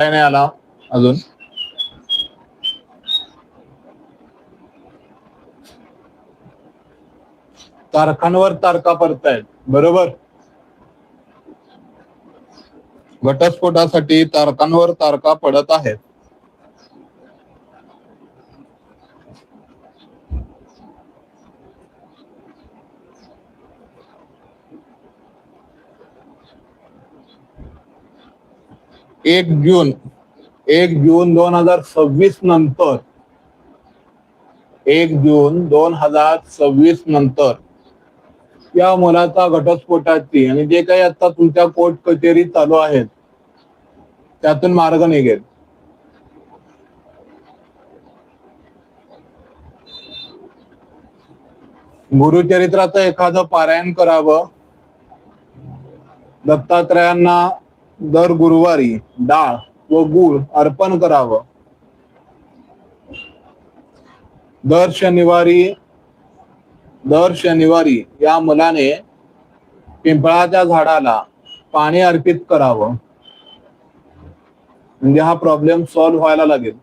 काय नाही आला अजून. तारखांवर तारखा पडतायत बरोबर. घटस्फोटासाठी तारखांवर तारखा पडत आहेत. एक जून 2026 नंतर 1 जून 2026 नंतर या मुलाचा घटस्फोटाची आणि जे काही आता तुमच्या कोर्ट कचेरी चालू आहेत त्यातून मार्ग निघेल. गुरुचरित्राचं एखादं पारायण करावं. दत्तात्रयांना दर गुरुवारी डाळ व गूळ अर्पण करावं. दर शनिवारी या मुलाने पिंपळाच्या झाडाला पाणी अर्पित करावं. म्हणजे हा प्रॉब्लेम सॉल्व्ह व्हायला लागेल.